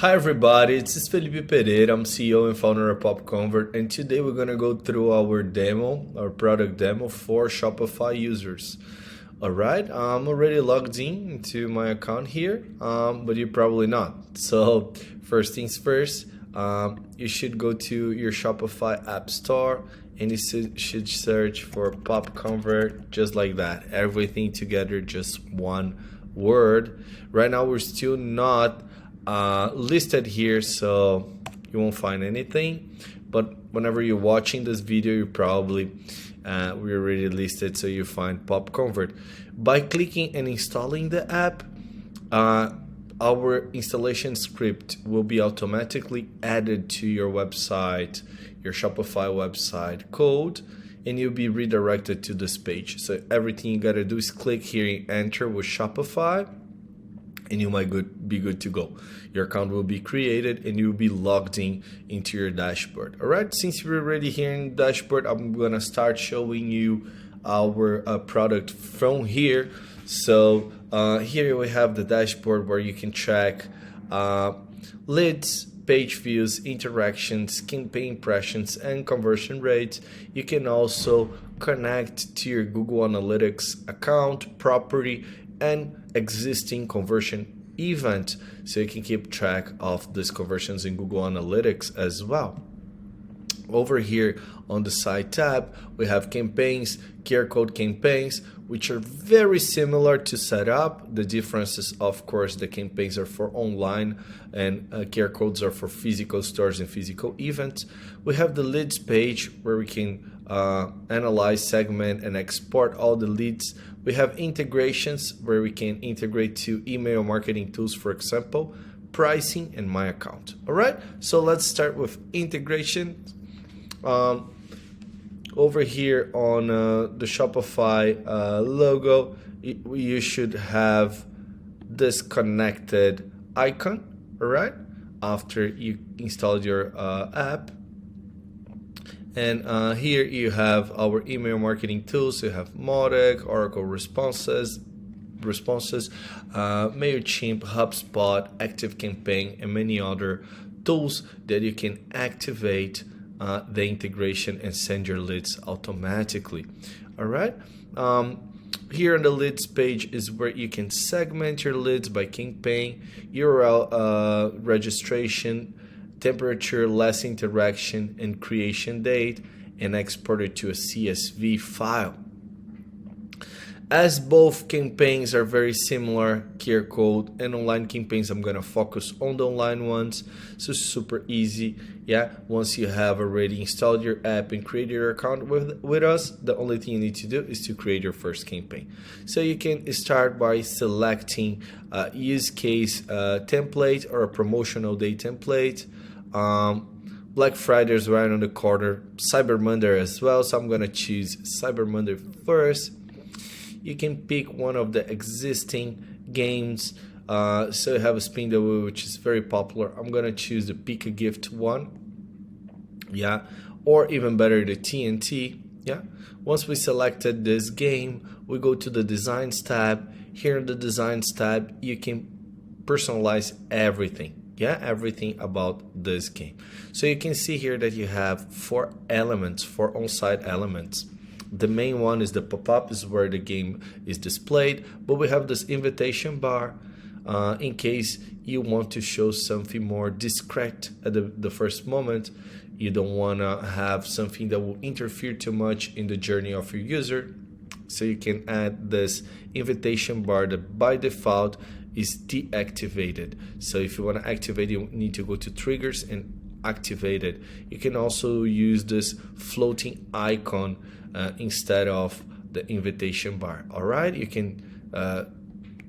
Hi everybody, this is Felipe Pereira. I'm CEO and founder of Popconvert, and today we're gonna go through our product demo for Shopify users. All right, I'm already logged in into my account here, but you're probably not. So first things first, you should go to your Shopify App Store and you should search for Popconvert just like that. Everything together, just one word. Right now we're still not listed here, so you won't find anything, but whenever you're watching this video, you probably we're already listed, so you find Popconvert. By clicking and installing the app, our installation script will be automatically added to your website, your Shopify website code, and you'll be redirected to this page. So everything you gotta do is click here and enter with Shopify, and you might be good to go. Your account will be created and you'll be logged into your dashboard. All right, since you're already here in the dashboard, I'm gonna start showing you our product from here. So here we have the dashboard where you can track leads, page views, interactions, campaign impressions, and conversion rates. You can also connect to your Google Analytics account, property, and existing conversion event, so you can keep track of these conversions in Google Analytics as well. Over here on the side tab, we have campaigns, QR code campaigns, which are very similar to set up. The difference is, of course, the campaigns are for online and QR codes are for physical stores and physical events. We have the leads page where we can analyze, segment, and export all the leads. We have integrations where we can integrate to email marketing tools, for example, pricing, and my account. All right, so let's start with integration. Over here on the Shopify logo, you should have this connected icon, all right, after you installed your app. And here you have our email marketing tools. You have Mautic, Oracle responses, MailChimp, HubSpot, ActiveCampaign, and many other tools that you can activate the integration and send your leads automatically. All right. Here on the leads page is where you can segment your leads by campaign, URL, registration, temperature, last interaction, and creation date, and export it to a CSV file. As both campaigns are very similar, QR code and online campaigns, I'm gonna focus on the online ones. So super easy, yeah. Once you have already installed your app and created your account with us, the only thing you need to do is to create your first campaign. So you can start by selecting a use case template or a promotional day template. Black Friday is right on the corner, Cyber Monday as well, so I'm gonna choose Cyber Monday first. You can pick one of the existing games. So you have a spin the wheel, which is very popular. I'm gonna choose the pick a gift one, yeah, or even better, the TNT, yeah. Once we selected this game, we go to the Designs tab. Here in the Designs tab, you can personalize everything. Yeah, everything about this game. So you can see here that you have four on-site elements. The main one is the pop-up, is where the game is displayed, but we have this invitation bar in case you want to show something more discreet at the first moment. You don't want to have something that will interfere too much in the journey of your user. So you can add this invitation bar that by default is deactivated. So if you want to activate it, you need to go to triggers and activate it. You can also use this floating icon instead of the invitation bar. All right, you can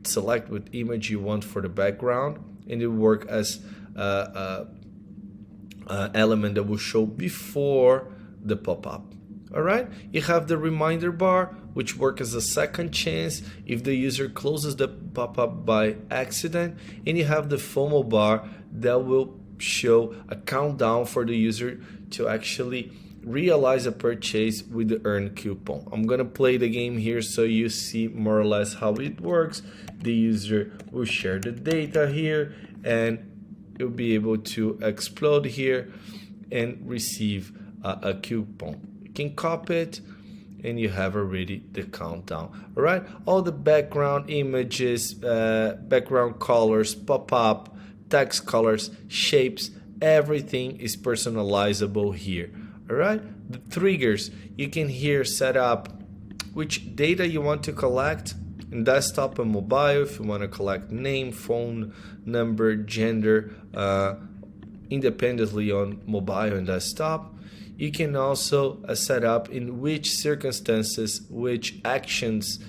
select what image you want for the background, and it will work as element that will show before the pop-up. All right, you have the reminder bar, which works as a second chance if the user closes the pop-up by accident, and you have the FOMO bar that will show a countdown for the user to actually realize a purchase with the earn coupon. I'm gonna play the game here so you see more or less how it works. The user will share the data here, and you'll be able to explode here and receive a coupon. You can copy it and you have already the countdown. All right, all the background images, background colors, pop-up, text colors, shapes, everything is personalizable here. All right, the triggers, you can here set up which data you want to collect in desktop and mobile. If you want to collect name, phone number, gender, independently on mobile and desktop. You can also set up in which circumstances, which actions,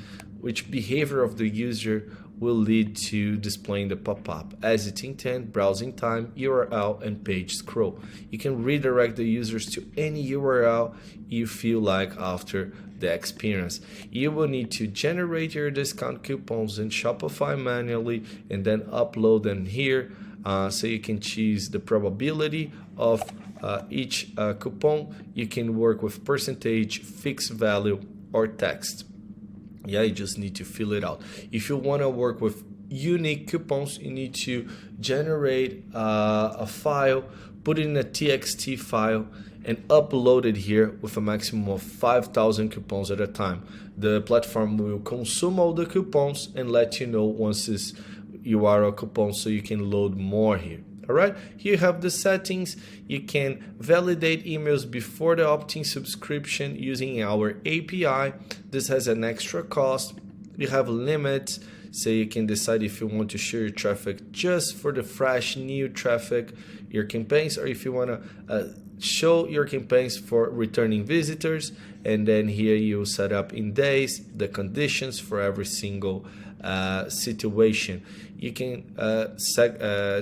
which behavior of the user will lead to displaying the pop-up: exit intent, browsing time, URL, and page scroll. You can redirect the users to any URL you feel like after the experience. You will need to generate your discount coupons in Shopify manually and then upload them here, so you can choose the probability of each coupon. You can work with percentage, fixed value, or text. Yeah, you just need to fill it out. If you want to work with unique coupons, you need to generate a file, put it in a TXT file, and upload it here with a maximum of 5,000 coupons at a time. The platform will consume all the coupons and let you know once you are a coupon, so you can load more here. All right, here you have the settings. You can validate emails before the opt-in subscription using our API. This has an extra cost. You have limits, so you can decide if you want to share your traffic just for the fresh new traffic, your campaigns, or if you want to show your campaigns for returning visitors. And then here you set up in days the conditions for every single situation. You can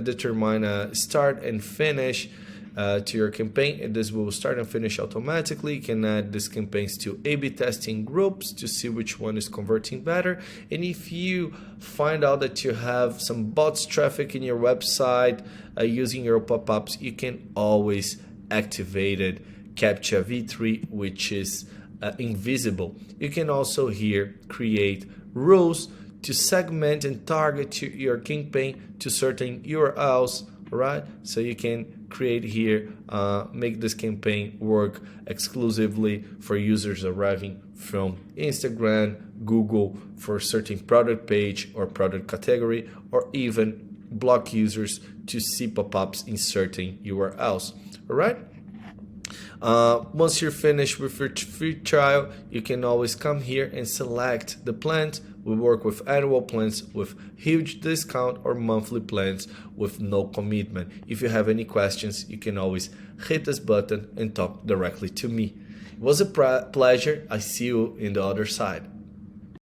determine a start and finish to your campaign, and this will start and finish automatically. You can add these campaigns to A/B testing groups to see which one is converting better. And if you find out that you have some bots traffic in your website using your pop-ups, you can always activate it, CAPTCHA V3, which is invisible. You can also here create rules to segment and target your campaign to certain URLs, right? So you can create here, make this campaign work exclusively for users arriving from Instagram, Google for a certain product page or product category, or even block users to see pop-ups in certain URLs, all right? Once you're finished with your free trial, you can always come here and select the plans. We work with annual plans with huge discount or monthly plans with no commitment. If you have any questions, you can always hit this button and talk directly to me. It was a pleasure. I see you in the other side.